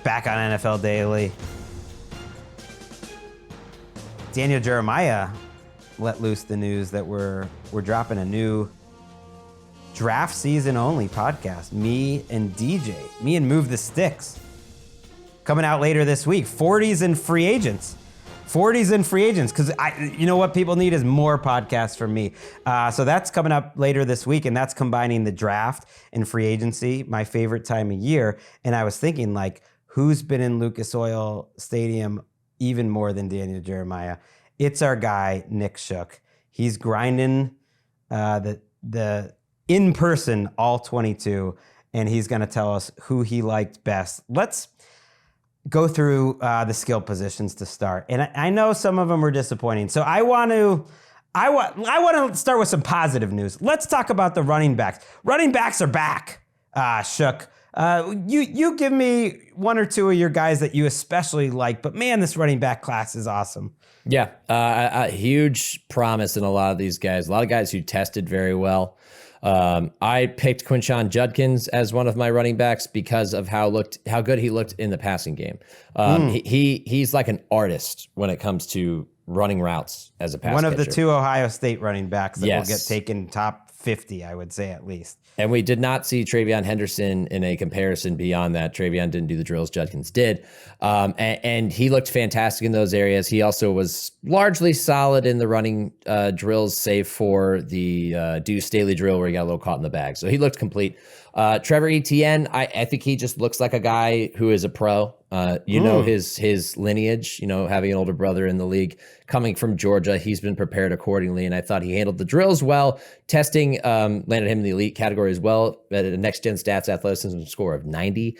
back on NFL Daily. Daniel Jeremiah let loose the news that we're dropping a new draft season only podcast. Me and Move the Sticks. Coming out later this week. 40s and free agents. Because you know what people need is more podcasts from me. So that's coming up later this week, and that's combining the draft and free agency, my favorite time of year. And I was thinking, like, who's been in Lucas Oil Stadium even more than Daniel Jeremiah? It's our guy, Nick Shook. He's grinding the in-person all 22, and he's going to tell us who he liked best. Let's go through the skill positions to start. And I know some of them were disappointing. So I want to start with some positive news. Let's talk about the running backs. Running backs are back, Shook. You give me one or two of your guys that you especially like, but man, this running back class is awesome. Yeah, a huge promise in a lot of these guys. A lot of guys who tested very well. I picked Quinshon Judkins as one of my running backs because of how good he looked in the passing game. He's like an artist when it comes to running routes as a pass One of catcher. the two Ohio State running backs that will get taken top 50, I would say, at least. And we did not see Travion Henderson in a comparison beyond that. Travion didn't do the drills, Judkins did. And he looked fantastic in those areas. He also was largely solid in the running drills, save for the Deuce Staley drill where he got a little caught in the bag. So he looked complete. Trevor Etienne, I think he just looks like a guy who is a pro. Know his lineage, having an older brother in the league, coming from Georgia. He's been prepared accordingly, and I thought he handled the drills well. Testing landed him in the elite category as well, at a next-gen stats athleticism score of 90.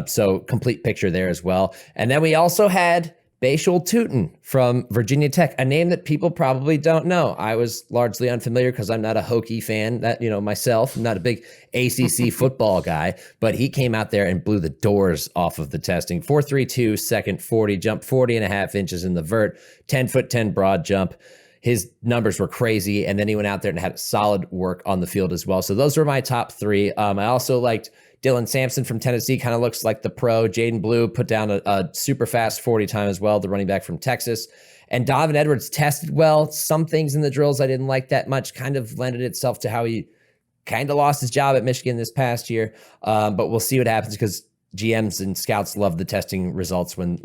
So complete picture there as well. And then we also had Bashul Tootin from Virginia Tech, a name that people probably don't know. I was largely unfamiliar because I'm not a Hokie fan, myself. I'm not a big ACC football guy, but he came out there and blew the doors off of the testing. 4.32 second 40, jump 40 and a half inches in the vert, 10'10" broad jump. His numbers were crazy, and then he went out there and had solid work on the field as well. So those were my top three. I also liked Dylan Sampson from Tennessee, kind of looks like the pro. Jaden Blue put down a super fast 40 time as well, the running back from Texas. And Donovan Edwards tested well. Some things in the drills I didn't like that much, kind of lended itself to how he kind of lost his job at Michigan this past year. But we'll see what happens because GMs and scouts love the testing results. When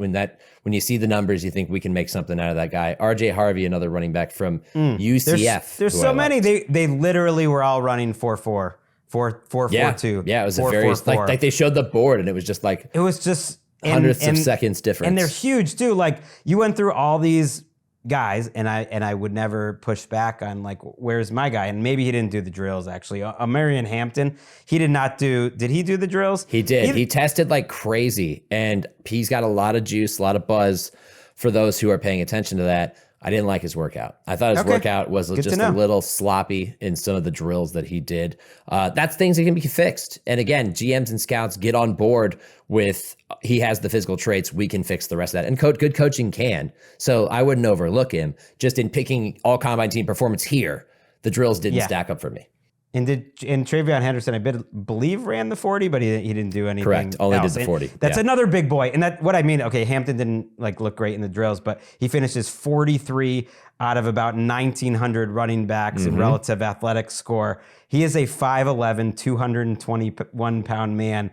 you see the numbers, you think we can make something out of that guy. RJ Harvey, another running back from UCF. There's so many. They literally were all running 4.4. 4.42. Yeah, it was a very like they showed the board and it was just like hundredths of seconds difference. And they're huge too. Like you went through all these guys, and I would never push back on like where's my guy? And maybe he didn't do the drills actually. Marion Hampton, he did not do. Did he do the drills? He did. He tested like crazy, and he's got a lot of juice, a lot of buzz. For those who are paying attention to that, I didn't like his workout. I thought his workout was just a little sloppy in some of the drills that he did. That's things that can be fixed. And again, GMs and scouts get on board with he has the physical traits. We can fix the rest of that. And good coaching can. So I wouldn't overlook him. Just in picking all combine team performance here, the drills didn't stack up for me. And Travion Henderson, I believe, ran the 40, but he didn't do anything. Correct. Only else. did the 40. That's another big boy. And that what I mean. Okay, Hampton didn't look great in the drills, but he finishes 43 out of about 1,900 running backs in relative athletic score. He is a 5'11", 221-pound man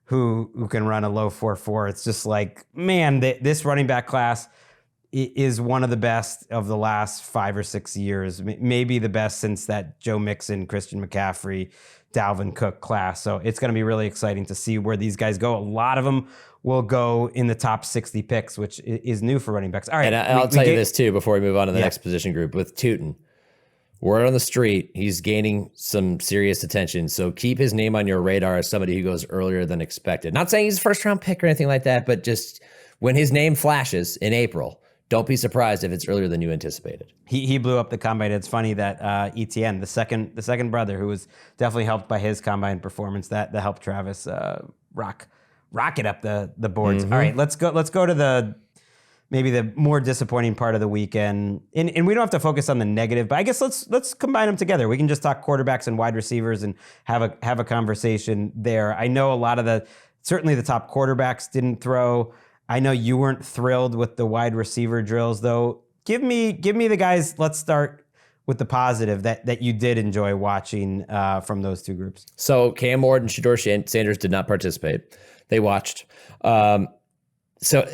who can run a low 4.4. It's just like, man, this running back class is one of the best of the last 5 or 6 years, maybe the best since that Joe Mixon, Christian McCaffrey, Dalvin Cook class. So it's going to be really exciting to see where these guys go. A lot of them will go in the top 60 picks, which is new for running backs. All right. And I'll tell you this too, before we move on to the next position group with Tootin. Word on the street, he's gaining some serious attention. So keep his name on your radar as somebody who goes earlier than expected. Not saying he's a first round pick or anything like that, but just when his name flashes in April, don't be surprised if it's earlier than you anticipated. He blew up the combine. It's funny that Etienne, the second brother, who was definitely helped by his combine performance, that helped Travis rocket up the boards. All right, let's go to the maybe the more disappointing part of the weekend. And we don't have to focus on the negative, but I guess let's combine them together. We can just talk quarterbacks and wide receivers and have a conversation there. I know a lot of the Certainly the top quarterbacks didn't throw. I know you weren't thrilled with the wide receiver drills, though. Give me the guys. Let's start with the positive that you did enjoy watching from those two groups. So Cam Ward and Shedeur Sanders did not participate. They watched. So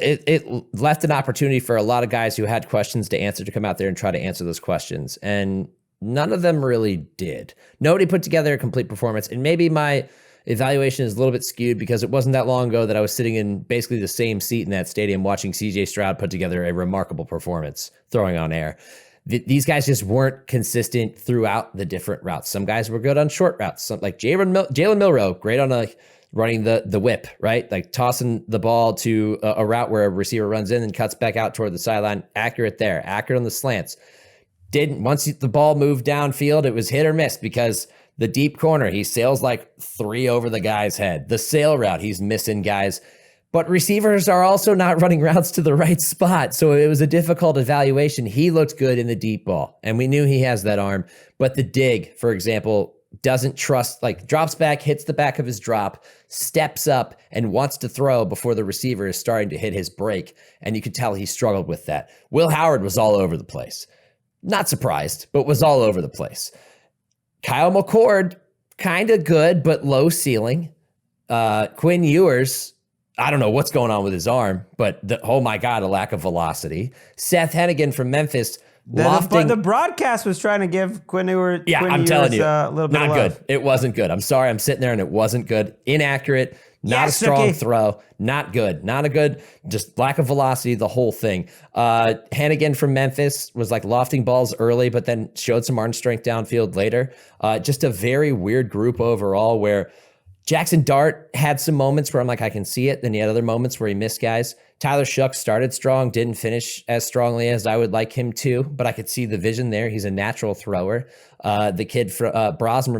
it left an opportunity for a lot of guys who had questions to answer to come out there and try to answer those questions. And none of them really did. Nobody put together a complete performance. And maybe my evaluation is a little bit skewed because it wasn't that long ago that I was sitting in basically the same seat in that stadium watching CJ Stroud put together a remarkable performance throwing on air. These guys just weren't consistent throughout the different routes. Some guys were good on short routes, like Jalen Milroe, great on running the whip, right? Like tossing the ball to a route where a receiver runs in and cuts back out toward the sideline. Accurate there, accurate on the slants. Once the ball moved downfield, it was hit or miss because the deep corner, he sails like 3 over the guy's head. The sail route, he's missing guys. But receivers are also not running routes to the right spot. So it was a difficult evaluation. He looked good in the deep ball, and we knew he has that arm. But the dig, for example, doesn't trust, like drops back, hits the back of his drop, steps up, and wants to throw before the receiver is starting to hit his break. And you could tell he struggled with that. Will Howard was all over the place. Not surprised, but was all over the place. Kyle McCord, kind of good, but low ceiling. Quinn Ewers, I don't know what's going on with his arm, but oh my God, a lack of velocity. Seth Hennigan from Memphis, lofting. The broadcast was trying to give Quinn Ewers. Yeah, I'm telling you, a little bit not of love. good. It wasn't good. I'm sorry, I'm sitting there and it wasn't good. Inaccurate. Not a strong throw. Not good. Not a good, just lack of velocity, the whole thing. Hannigan from Memphis was like lofting balls early, but then showed some arm strength downfield later. Just a very weird group overall where Jackson Dart had some moments where I'm like, I can see it. Then he had other moments where he missed guys. Tyler Shuck started strong, didn't finish as strongly as I would like him to, but I could see the vision there. He's a natural thrower. The kid from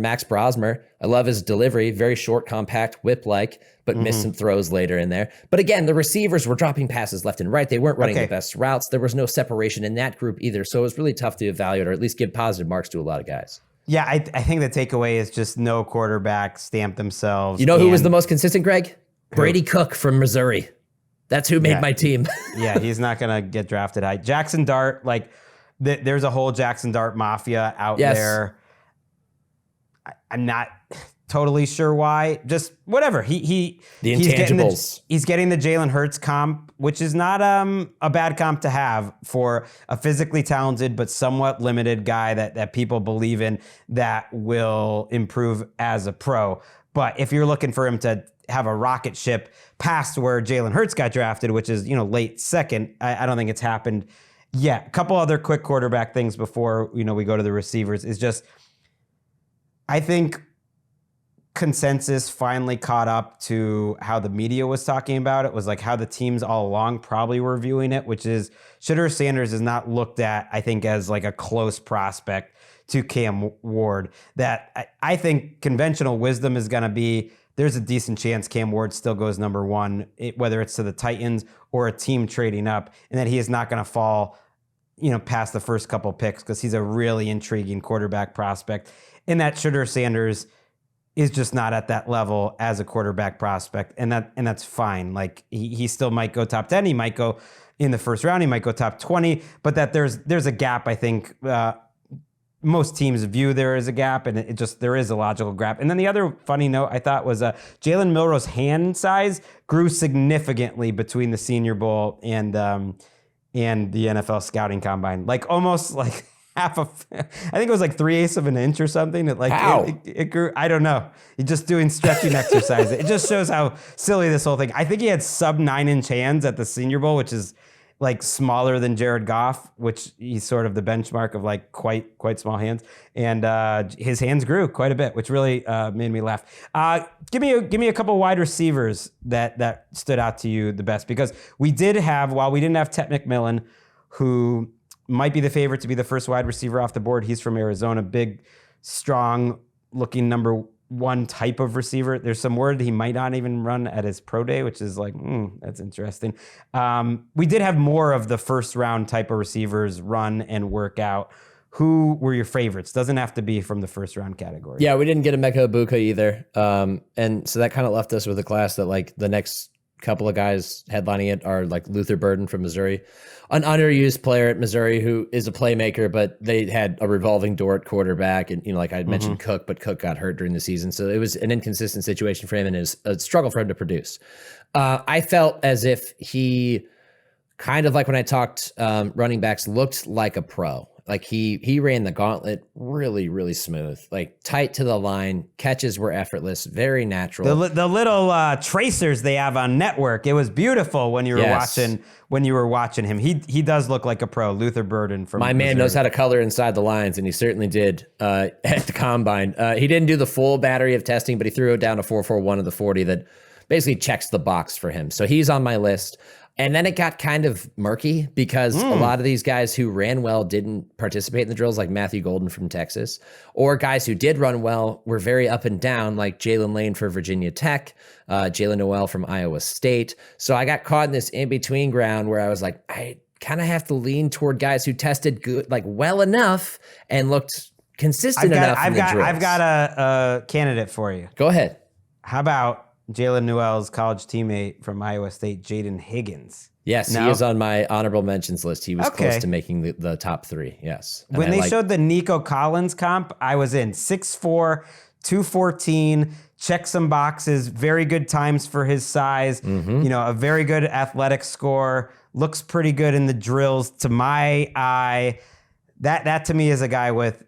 Max Brosmer, I love his delivery, very short, compact, whip-like, but missed some throws later in there. But again, the receivers were dropping passes left and right. They weren't running the best routes. There was no separation in that group either. So it was really tough to evaluate or at least give positive marks to a lot of guys. Yeah, I think the takeaway is just no quarterback stamped themselves. You know who was the most consistent, Greg? Brady Cook from Missouri. That's who made my team. Yeah, he's not going to get drafted high. Jackson Dart, like there's a whole Jackson Dart mafia out there. I'm not totally sure why. Just whatever. The intangibles. He's getting the Jalen Hurts comp, which is not a bad comp to have for a physically talented but somewhat limited guy that people believe in that will improve as a pro. But if you're looking for him to have a rocket ship past where Jalen Hurts got drafted, which is, late second, I don't think it's happened yet. A couple other quick quarterback things before, we go to the receivers is just, I think consensus finally caught up to how the media was talking about it, was like how the teams all along probably were viewing it, which is Shedeur Sanders is not looked at, I think, as like a close prospect to Cam Ward. That I think conventional wisdom is going to be there's a decent chance Cam Ward still goes number one, whether it's to the Titans or a team trading up, and that he is not going to fall, past the first couple picks because he's a really intriguing quarterback prospect, and that Shedeur Sanders is just not at that level as a quarterback prospect, and that's fine. Like he still might go top 10, he might go in the first round, he might go top 20, but that there's a gap. I think most teams view there is a gap, and there is a logical gap. And then the other funny note I thought was Jalen Milroe's hand size grew significantly between the Senior Bowl and the NFL scouting combine, like almost like I think it was like 3/8 of an inch or something. It grew. I don't know. He's just doing stretching exercises. It just shows how silly this whole thing. I think he had sub 9-inch hands at the Senior Bowl, which is like smaller than Jared Goff, which he's sort of the benchmark of like quite small hands. And his hands grew quite a bit, which really made me laugh. Give me a couple wide receivers that stood out to you the best, because we did have, while we didn't have Ted McMillan, who might be the favorite to be the first wide receiver off the board. He's from Arizona, big, strong looking number one type of receiver. There's some word he might not even run at his pro day, which is like, that's interesting. We did have more of the first round type of receivers run and work out who were your favorites? Doesn't have to be from the first round category. Yeah, we didn't get a Emeka Egbuka either. And so that kind of left us with a class that like the next couple of guys headlining it are like Luther Burden from Missouri, an underused player at Missouri who is a playmaker, but they had a revolving door at quarterback. And, like I had mentioned Cook, but Cook got hurt during the season. So it was an inconsistent situation for him and is a struggle for him to produce. I felt as if he kind of like when I talked running backs looked like a pro. Like he ran the gauntlet really, really smooth, like tight to the line. Catches were effortless, very natural. The little tracers they have on network. It was beautiful when you were watching him. He does look like a pro. Luther Burden from my man Missouri. knows how to color inside the lines, and he certainly did at the combine. He didn't do the full battery of testing, but he threw it down to 4.41 of the 40 that basically checks the box for him. So he's on my list. And then it got kind of murky because a lot of these guys who ran well didn't participate in the drills, like Matthew Golden from Texas, or guys who did run well were very up and down, like Jalen Lane for Virginia Tech, Jalen Noel from Iowa State. So I got caught in this in-between ground where I was like, I kind of have to lean toward guys who tested good, like well enough and looked consistent enough in the drills. I've got a candidate for you. Go ahead. How about Jalen Noel's college teammate from Iowa State, Jaden Higgins? Yes, he is on my honorable mentions list. He was close to making the top 3. Yes. And when they showed the Nico Collins comp, I was in 6'4", 214, check some boxes, very good times for his size, a very good athletic score, looks pretty good in the drills to my eye. That to me is a guy with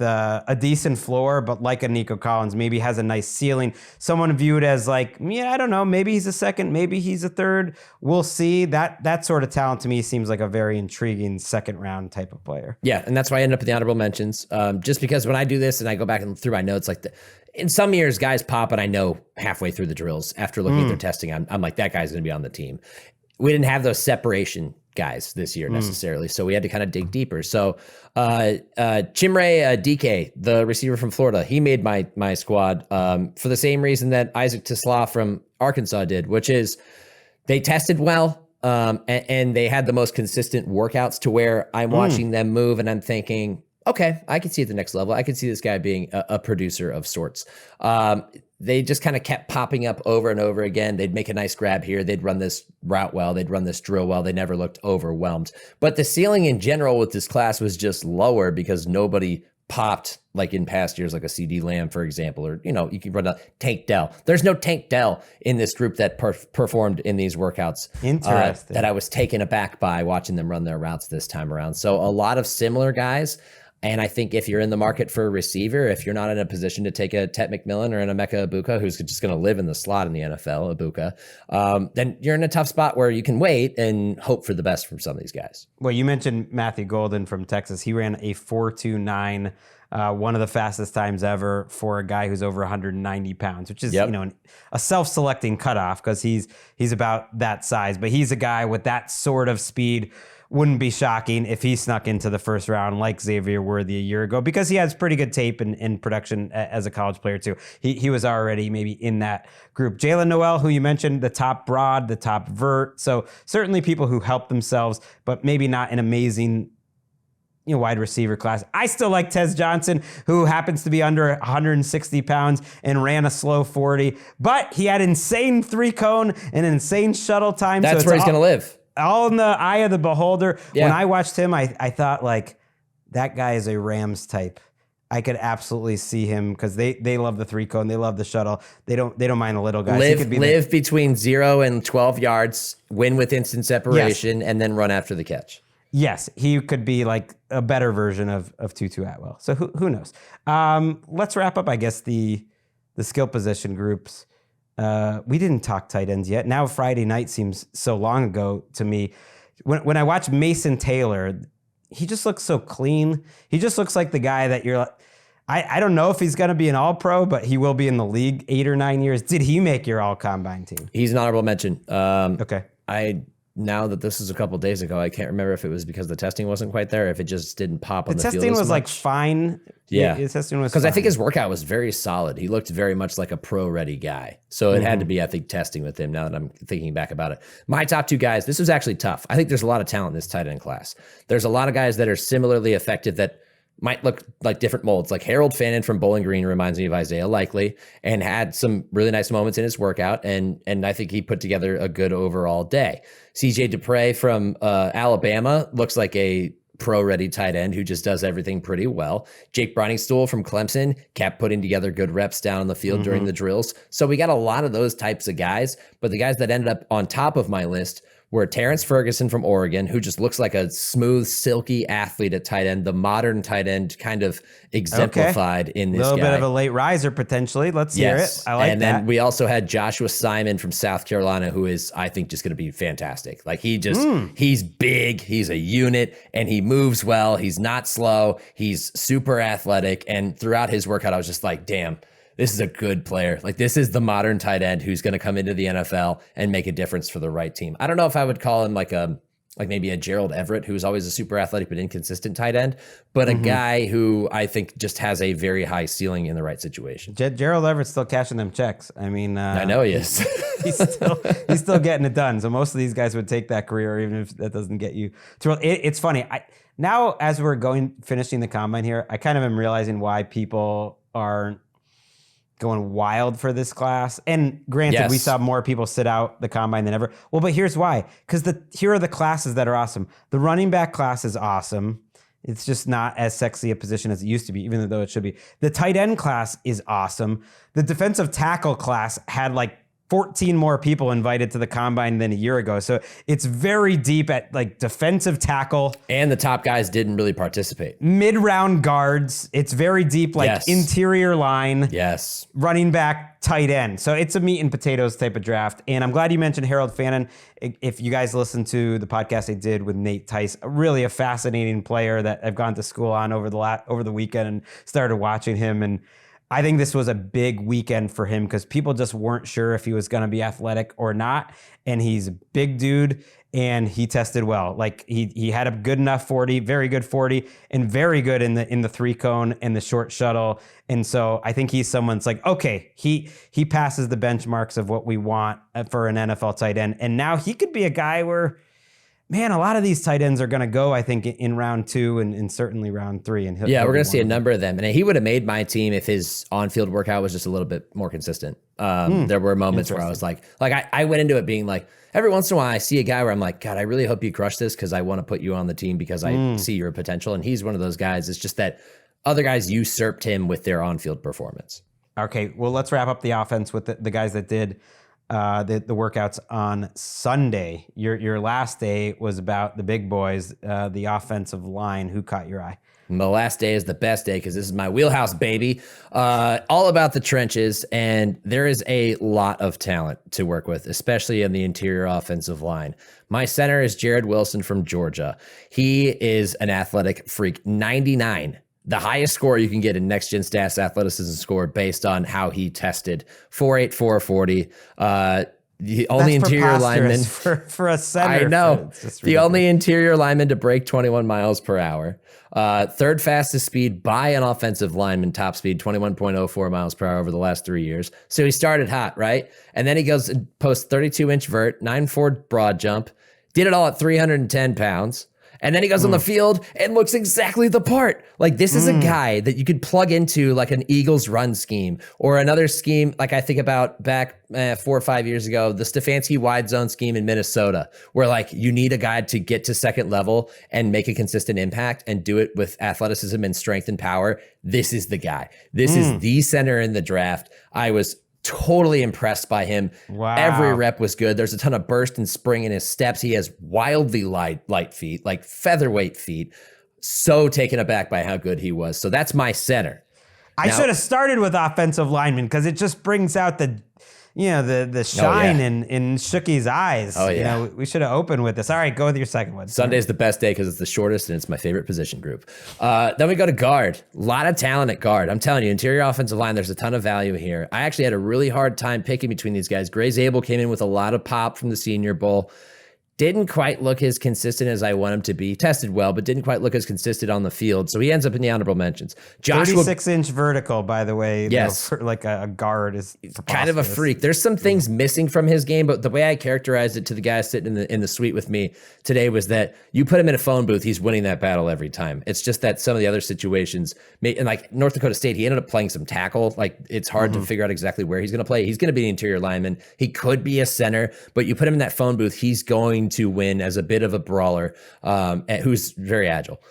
a decent floor, but like a Nico Collins, maybe has a nice ceiling. Someone viewed as like, I don't know, maybe he's a second, maybe he's a third. We'll see. That sort of talent to me seems like a very intriguing second round type of player. Yeah, and that's why I end up in the honorable mentions. Just because when I do this and I go back and through my notes, like in some years guys pop and I know halfway through the drills after looking at their testing, I'm like, that guy's going to be on the team. We didn't have those separation guys this year necessarily, so we had to kind of dig deeper. So Chimere DK, the receiver from Florida, he made my squad for the same reason that Isaac Tisla from Arkansas did, which is they tested well and they had the most consistent workouts to where I'm watching them move and I'm thinking, okay, I can see at the next level. I can see this guy being a producer of sorts. They just kind of kept popping up over and over again. They'd make a nice grab here. They'd run this route well. They'd run this drill well. They never looked overwhelmed. But the ceiling in general with this class was just lower because nobody popped like in past years, like a CD Lamb, for example, or, you can run a Tank Dell. There's no Tank Dell in this group that performed in these workouts. Interesting. That I was taken aback by watching them run their routes this time around. So a lot of similar guys. And I think if you're in the market for a receiver, if you're not in a position to take a Tet McMillan or an Emeka Egbuka, who's just going to live in the slot in the NFL, Egbuka, then you're in a tough spot where you can wait and hope for the best from some of these guys. Well, you mentioned Matthew Golden from Texas. He ran a 4.29, one of the fastest times ever for a guy who's over 190 pounds, which is a self-selecting cutoff because he's about that size. But he's a guy with that sort of speed. Wouldn't be shocking if he snuck into the first round like Xavier Worthy a year ago because he has pretty good tape in production as a college player too. He was already maybe in that group. Jalen Noel, who you mentioned, the top broad, the top vert. So certainly people who help themselves, but maybe not an amazing wide receiver class. I still like Tez Johnson, who happens to be under 160 pounds and ran a slow 40, but he had insane 3-cone and insane shuttle time. That's where he's going to live. All in the eye of the beholder. Yeah. When I watched him, I thought like that guy is a Rams type. I could absolutely see him because they love the 3-cone, they love the shuttle. They don't mind the little guys. Live between 0 and 12 yards, win with instant separation, and then run after the catch. Yes, he could be like a better version of Tutu Atwell. So who knows? Let's wrap up, I guess, the skill position groups. We didn't talk tight ends yet. Now Friday night seems so long ago to me. When I watch Mason Taylor, he just looks so clean. He just looks like the guy that you're like, I don't know if he's going to be an all-pro, but he will be in the league 8 or 9 years. Did he make your all-combine team? He's an honorable mention. Okay. Now that this is a couple of days ago, I can't remember if it was because the testing wasn't quite there, if it just didn't pop on the field. The testing was like fine. Yeah. The testing was because I think his workout was very solid. He looked very much like a pro-ready guy. So it had to be, I think, testing with him now that I'm thinking back about it. My top 2 guys, this was actually tough. I think there's a lot of talent in this tight end class. There's a lot of guys that are similarly effective that might look like different molds. Like Harold Fannin from Bowling Green reminds me of Isaiah Likely and had some really nice moments in his workout. And I think he put together a good overall day. CJ Dupre from Alabama looks like a pro-ready tight end who just does everything pretty well. Jake Browningstool from Clemson kept putting together good reps down on the field during the drills. So we got a lot of those types of guys, but the guys that ended up on top of my list were Terrence Ferguson from Oregon, who just looks like a smooth, silky athlete at tight end, the modern tight end kind of exemplified in this guy. A little bit of a late riser, potentially. Let's hear it. I like that. And then we also had Joshua Simon from South Carolina, who is, I think, just going to be fantastic. Like he's big, he's a unit, and he moves well. He's not slow. He's super athletic. And throughout his workout, I was just like, damn, this is a good player. Like this is the modern tight end who's going to come into the NFL and make a difference for the right team. I don't know if I would call him like maybe a Gerald Everett, who's always a super athletic but inconsistent tight end, but a guy who I think just has a very high ceiling in the right situation. Gerald Everett's still cashing them checks. I mean, I know he is. he's still getting it done. So most of these guys would take that career, even if that doesn't get you thrilled. It's funny. Now as we're finishing the combine here, I kind of am realizing why people aren't going wild for this class. And granted, we saw more people sit out the combine than ever. Well, but here's why. Because here are the classes that are awesome. The running back class is awesome. It's just not as sexy a position as it used to be, even though it should be. The tight end class is awesome. The defensive tackle class had like 14 more people invited to the combine than a year ago. So it's very deep at like defensive tackle. And the top guys didn't really participate. Mid-round guards. It's very deep, like interior line. Yes. Running back, tight end. So it's a meat and potatoes type of draft. And I'm glad you mentioned Harold Fannin. If you guys listened to the podcast I did with Nate Tice, really a fascinating player that I've gone to school on over the weekend and started watching him. And I think this was a big weekend for him because people just weren't sure if he was going to be athletic or not. And he's a big dude and he tested well. Like he had a good enough 40, very good 40, and very good in the 3-cone and the short shuttle. And so I think he's someone's like, okay, he passes the benchmarks of what we want for an NFL tight end. And now he could be a guy where, man, a lot of these tight ends are going to go, I think, in round 2 and certainly round 3. And we're going to see a number of them. And he would have made my team if his on-field workout was just a little bit more consistent. There were moments where I was like I went into it being like, every once in a while I see a guy where I'm like, God, I really hope you crush this because I want to put you on the team because I see your potential. And he's one of those guys. It's just that other guys usurped him with their on-field performance. Okay, well, let's wrap up the offense with the guys that did the workouts on Sunday. Your last day was about the big boys, the offensive line. Who caught your eye? My last day is the best day because this is my wheelhouse, baby. All about the trenches, and there is a lot of talent to work with, especially in the interior offensive line. My center is Jared Wilson from Georgia. He is an athletic freak, 99. The highest score you can get in Next Gen Stats athleticism score based on how he tested. 4.8, 4.40. The only interior lineman for a center. I know. The only interior lineman to break 21 miles per hour. Third fastest speed by an offensive lineman, top speed 21.04 miles per hour over the last 3 years. So he started hot, right? And then he goes and posts 32-inch vert, 9.4 broad jump, did it all at 310 pounds. And then he goes on the field and looks exactly the part. Like this is a guy that you could plug into like an Eagles run scheme or another scheme. Like I think about back 4 or 5 years ago, the Stefanski wide zone scheme in Minnesota, where like you need a guy to get to second level and make a consistent impact and do it with athleticism and strength and power. This is the guy. This is the center in the draft. I was totally impressed by him. Wow. Every rep was good. There's a ton of burst and spring in his steps. He has wildly light feet, like featherweight feet. So taken aback by how good he was. So that's my center. I should have started with offensive lineman because it just brings out the shine in Shookie's eyes. Oh, yeah. We should have opened with this. All right, go with your second one. Sunday's the best day because it's the shortest and it's my favorite position group. Then we go to guard. A lot of talent at guard. I'm telling you, interior offensive line, there's a ton of value here. I actually had a really hard time picking between these guys. Gray Zabel came in with a lot of pop from the Senior Bowl. didn't quite look as consistent as I want him to be. Tested well, but didn't quite look as consistent on the field. So he ends up in the honorable mentions. Joshua, 36-inch vertical, by the way. Yes. For like a guard is kind of a freak. There's some things missing from his game, but the way I characterized it to the guy sitting in the suite with me today was that you put him in a phone booth, he's winning that battle every time. It's just that some of the other situations, and like North Dakota State, he ended up playing some tackle. Like it's hard to figure out exactly where he's going to play. He's going to be an interior lineman. He could be a center, but you put him in that phone booth, he's going to win as a bit of a brawler, who's very agile.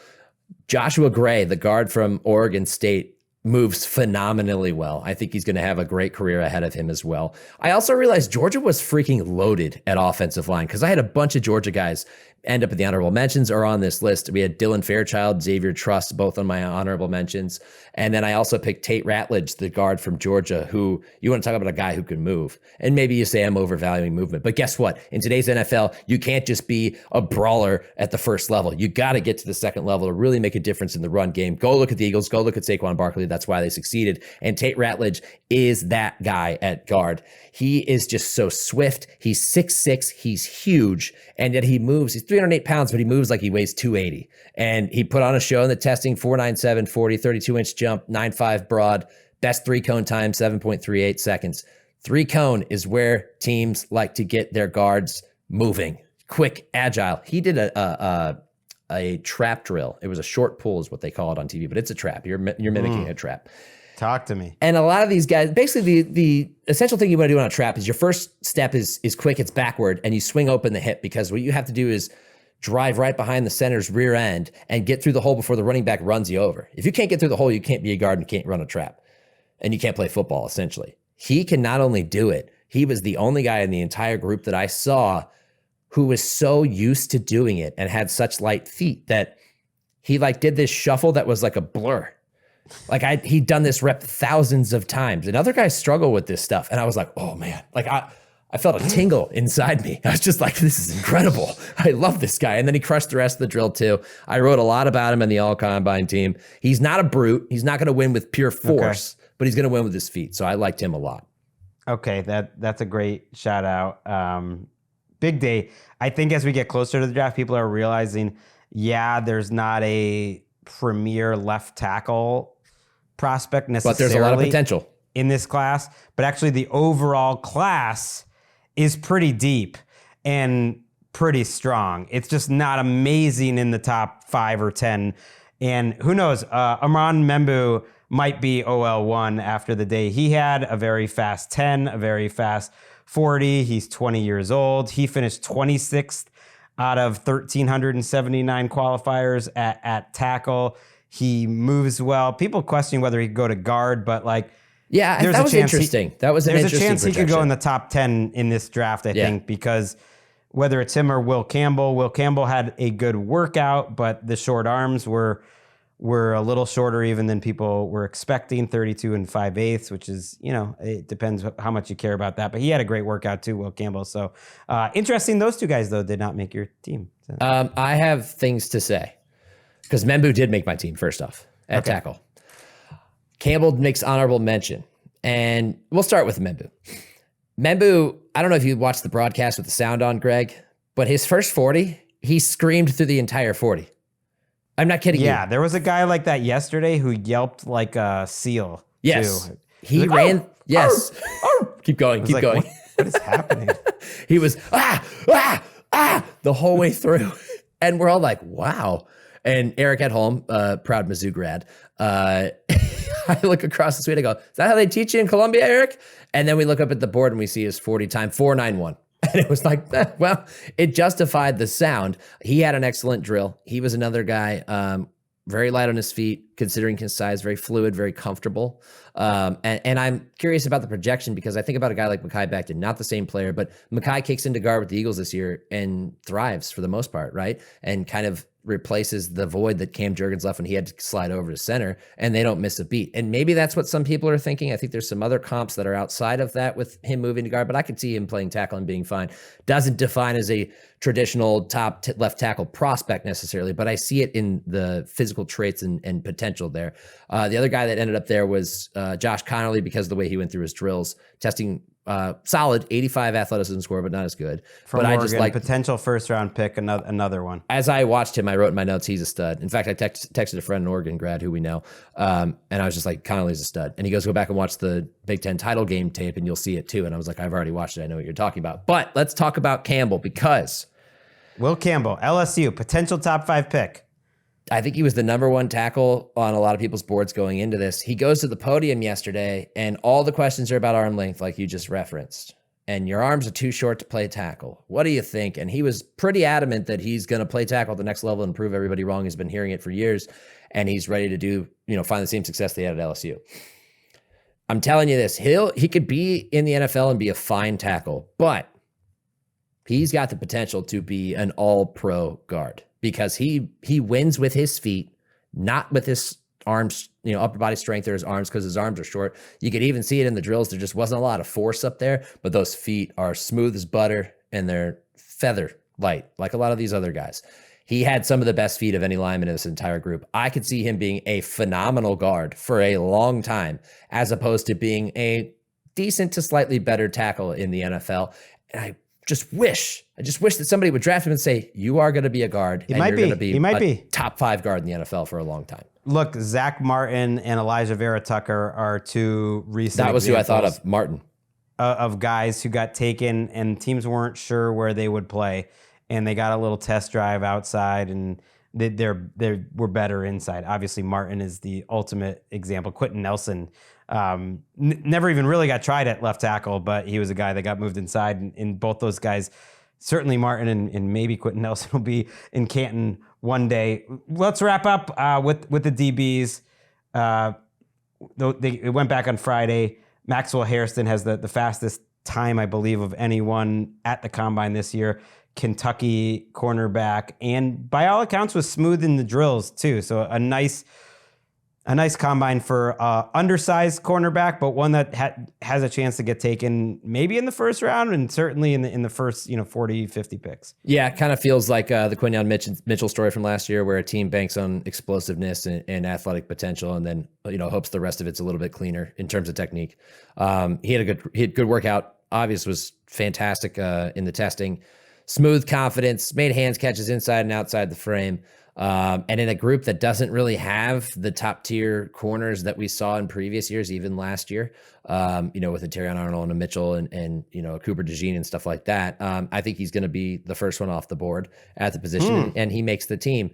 Joshua Gray, the guard from Oregon State, moves phenomenally well. I think he's going to have a great career ahead of him as well. I also realized Georgia was freaking loaded at offensive line because I had a bunch of Georgia guys end up in the honorable mentions or on this list. We had Dylan Fairchild, Xavier Truss, both on my honorable mentions. And then I also picked Tate Ratledge, the guard from Georgia, who you want to talk about a guy who can move. And maybe you say I'm overvaluing movement, but guess what? In today's NFL, you can't just be a brawler at the first level. You got to get to the second level to really make a difference in the run game. Go look at the Eagles, go look at Saquon Barkley. That's why they succeeded. And Tate Ratledge is that guy at guard. He is just so swift. He's 6'6", he's huge, and yet he moves. He's 308 pounds, but he moves like he weighs 280. And he put on a show in the testing, 4.97 40, 32-inch jump, 9.5 broad, best 3-cone time, 7.38 seconds. 3-cone is where teams like to get their guards moving, quick, agile. He did a trap drill. It was a short pull is what they call it on TV, but it's a trap. You're mimicking a trap. Talk to me. And a lot of these guys, basically the essential thing you want to do on a trap is your first step is quick, it's backward, and you swing open the hip, because what you have to do is drive right behind the center's rear end and get through the hole before the running back runs you over. If you can't get through the hole, you can't be a guard and can't run a trap. And you can't play football, essentially. He can not only do it, he was the only guy in the entire group that I saw who was so used to doing it and had such light feet that he like did this shuffle that was like a blur. Like he'd done this rep thousands of times, and other guys struggle with this stuff. And I was like, oh man, like I felt a tingle inside me. I was just like, this is incredible. I love this guy. And then he crushed the rest of the drill too. I wrote a lot about him in the all combine team. He's not a brute. He's not going to win with pure force, but he's going to win with his feet. So I liked him a lot. Okay. That's a great shout out. Big day. I think as we get closer to the draft, people are realizing, there's not a premier left tackle prospect necessarily, but there's a lot of potential in this class, but actually the overall class is pretty deep and pretty strong. It's just not amazing in the top 5 or 10. And who knows, Amron Membu might be OL1 after the day he had. A very fast 10, a very fast 40. He's 20 years old. He finished 26th out of 1,379 qualifiers at tackle. He moves well. People question whether he could go to guard, but like, that was interesting. There's a chance he could go in the top 10 in this draft, I think, because whether it's him or Will Campbell had a good workout, but the short arms were a little shorter even than people were expecting, 32 and 5/8, which is, it depends how much you care about that. But he had a great workout too, Will Campbell. So interesting. Those two guys, though, did not make your team. So. I have things to say because Membu did make my team first off at tackle. Campbell makes honorable mention. And we'll start with Membu. Membu, I don't know if you watched the broadcast with the sound on, Greg, but his first 40, he screamed through the entire 40. I'm not kidding you. Yeah, there was a guy like that yesterday who yelped like a seal. Yes. Too. He like, ran. Yes. Keep going. Keep going. What is happening? He was, the whole way through. And we're all like, wow. And Eric at home, proud Mizzou grad, I look across the suite, I go, is that how they teach you in Columbia, Eric? And then we look up at the board and we see his 40 time, 4.91. And it was like, well, it justified the sound. He had an excellent drill. He was another guy, very light on his feet, considering his size, very fluid, very comfortable. And I'm curious about the projection because I think about a guy like Mekhi Becton, not the same player, but Mekhi kicks into guard with the Eagles this year and thrives for the most part, right? And kind of replaces the void that Cam Jurgens left when he had to slide over to center, and they don't miss a beat. And maybe that's what some people are thinking. I think there's some other comps that are outside of that with him moving to guard, but I could see him playing tackle and being fine. Doesn't define as a traditional top left tackle prospect necessarily, but I see it in the physical traits and potential there. The other guy that ended up there was Josh Connerly because of the way he went through his drills, testing solid 85 athleticism score, but not as good. From but Oregon, I just like potential first round pick, another one. As I watched him, I wrote in my notes, he's a stud. In fact, I texted a friend, an Oregon grad who we know, and I was just like, Connolly's a stud. And he goes, go back and watch the Big Ten title game tape and you'll see it too. And I was like, I've already watched it. I know what you're talking about. But let's talk about Campbell, because Will Campbell, LSU, potential top 5 pick. I think he was the number 1 tackle on a lot of people's boards going into this. He goes to the podium yesterday, and all the questions are about arm length, like you just referenced. And your arms are too short to play tackle. What do you think? And he was pretty adamant that he's going to play tackle at the next level and prove everybody wrong. He's been hearing it for years, and he's ready to find the same success they had at LSU. I'm telling you this, he could be in the NFL and be a fine tackle, but he's got the potential to be an all-pro guard, because he wins with his feet, not with his arms, upper body strength or his arms, because his arms are short. You could even see it in the drills. There just wasn't a lot of force up there, but those feet are smooth as butter and they're feather light, like a lot of these other guys. He had some of the best feet of any lineman in this entire group. I could see him being a phenomenal guard for a long time, as opposed to being a decent to slightly better tackle in the NFL. And I just wish that somebody would draft him and say, you are going to be a guard. He might be top 5 guard in the NFL for a long time. Look, Zach Martin and Elijah Vera Tucker are 2 recent That was who I thought of, Martin. Of guys who got taken and teams weren't sure where they would play. And they got a little test drive outside, and they were better inside. Obviously, Martin is the ultimate example. Quentin Nelson never even really got tried at left tackle, but he was a guy that got moved inside. And both those guys, certainly Martin and maybe Quentin Nelson, will be in Canton one day. Let's wrap up with the DBs. It went back on Friday. Maxwell Hairston has the fastest time, I believe, of anyone at the combine this year. Kentucky cornerback, and by all accounts was smooth in the drills too. So a nice combine for undersized cornerback, but one that has a chance to get taken maybe in the first round, and certainly in the first 40, 50 picks. Yeah, it kind of feels like the Quinyon Mitchell story from last year, where a team banks on explosiveness and athletic potential, and then hopes the rest of it's a little bit cleaner in terms of technique. He had good workout. Obvious was fantastic in the testing. Smooth confidence, made hands catches inside and outside the frame. And in a group that doesn't really have the top tier corners that we saw in previous years, even last year, with a Terrion Arnold and a Mitchell and a Cooper DeJean and stuff like that. I think he's going to be the first one off the board at the position, and he makes the team.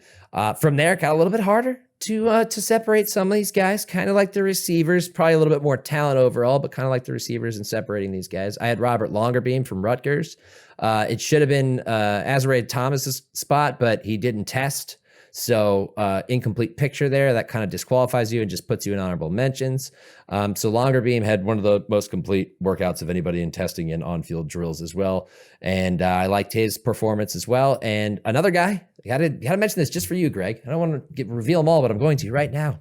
From there, got a little bit harder to separate some of these guys, kind of like the receivers, probably a little bit more talent overall, but kind of like the receivers in separating these guys. I had Robert Longerbeam from Rutgers. It should have been Azrae Thomas's spot, but he didn't test. So incomplete picture there. That kind of disqualifies you and just puts you in honorable mentions. So Longerbeam had one of the most complete workouts of anybody in testing and on-field drills as well. And I liked his performance as well. And another guy, got to mention this just for you, Greg. I don't want to reveal them all, but I'm going to right now.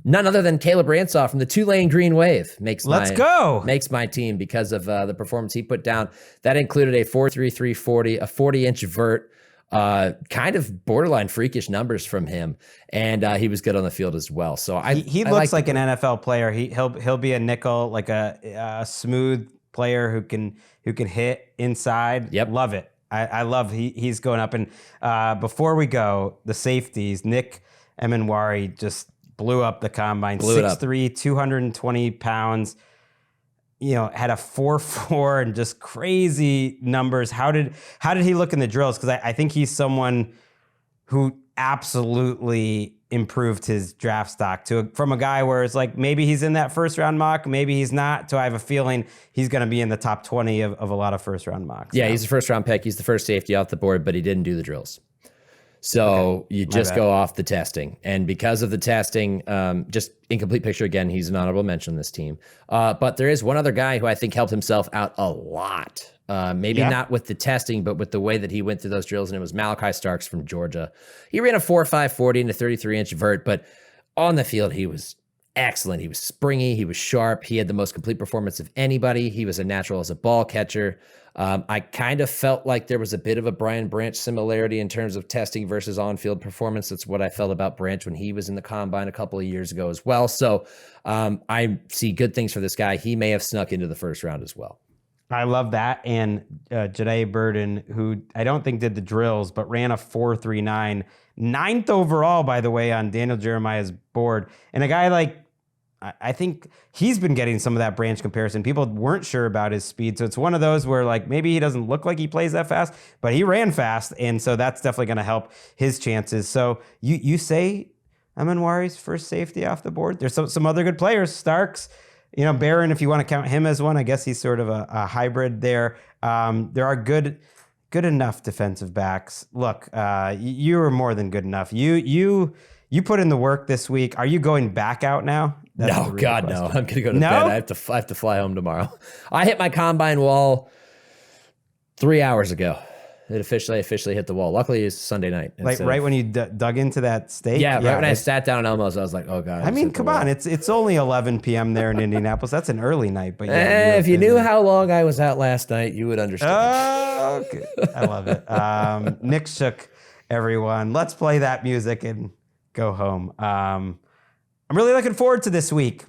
None other than Caleb Ransaw from the Tulane Green Wave makes my team because of the performance he put down. That included a 4.33 40, a 40-inch vert, kind of borderline freakish numbers from him, and he was good on the field as well. So he looks like an NFL player. He'll be a nickel, like a smooth player who can hit inside. Yep, love it. I love he's going up. And before we go, the safeties, Nick Emenwari just blew up the combine. 6'3", 220 pounds. Had a 4.4 and just crazy numbers. How did he look in the drills? Because I think he's someone who absolutely improved his draft stock from a guy where it's like maybe he's in that first round mock, maybe he's not. So I have a feeling he's going to be in the top 20 of a lot of first round mocks. Yeah, he's a first round pick. He's the first safety off the board, but he didn't do the drills. So you just go off the testing. And because of the testing, just incomplete picture again, he's an honorable mention on this team. But there is one other guy who I think helped himself out a lot. Maybe not with the testing, but with the way that he went through those drills, and it was Malachi Starks from Georgia. He ran a 4.5 40 and a 33-inch vert, but on the field, he was excellent. He was springy. He was sharp. He had the most complete performance of anybody. He was a natural as a ball catcher. I kind of felt like there was a bit of a Brian Branch similarity in terms of testing versus on-field performance. That's what I felt about Branch when he was in the combine a couple of years ago as well. So I see good things for this guy. He may have snuck into the first round as well. I love that. And Janae Burden, who I don't think did the drills, but ran a 4.39, 9th overall, by the way, on Daniel Jeremiah's board. And a guy like, I think he's been getting some of that branch comparison. People weren't sure about his speed. So it's one of those where like maybe he doesn't look like he plays that fast, but he ran fast. And so that's definitely going to help his chances. So you say Amenwari's first safety off the board. There's some other good players. Starks, Barron, if you want to count him as one, I guess he's sort of a hybrid there. There are good enough defensive backs. Look, you are more than good enough. You put in the work this week. Are you going back out now? No, God, no. I'm going to go to No? bed. I have to fly home tomorrow. I hit my combine wall 3 hours ago. It officially hit the wall. Luckily, it's Sunday night. Like right when you dug into that steak? Yeah, right when I sat down on Elmo's, I was like, oh, God. I mean, come on. It's only 11 p.m. there in Indianapolis. That's an early night. But if you knew how long I was out last night, you would understand. Oh, okay. I love it. Nick shook everyone. Let's play that music and go home. I'm really looking forward to this week.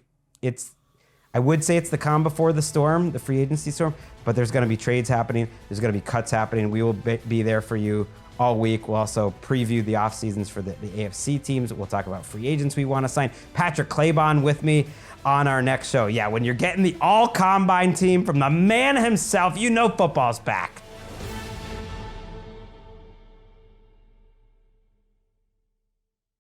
I would say it's the calm before the storm, the free agency storm, but there's going to be trades happening. There's going to be cuts happening. We will be there for you all week. We'll also preview the off seasons for the AFC teams. We'll talk about free agents we want to sign. Patrick Claybon with me on our next show. Yeah, when you're getting the all combine team from the man himself, football's back.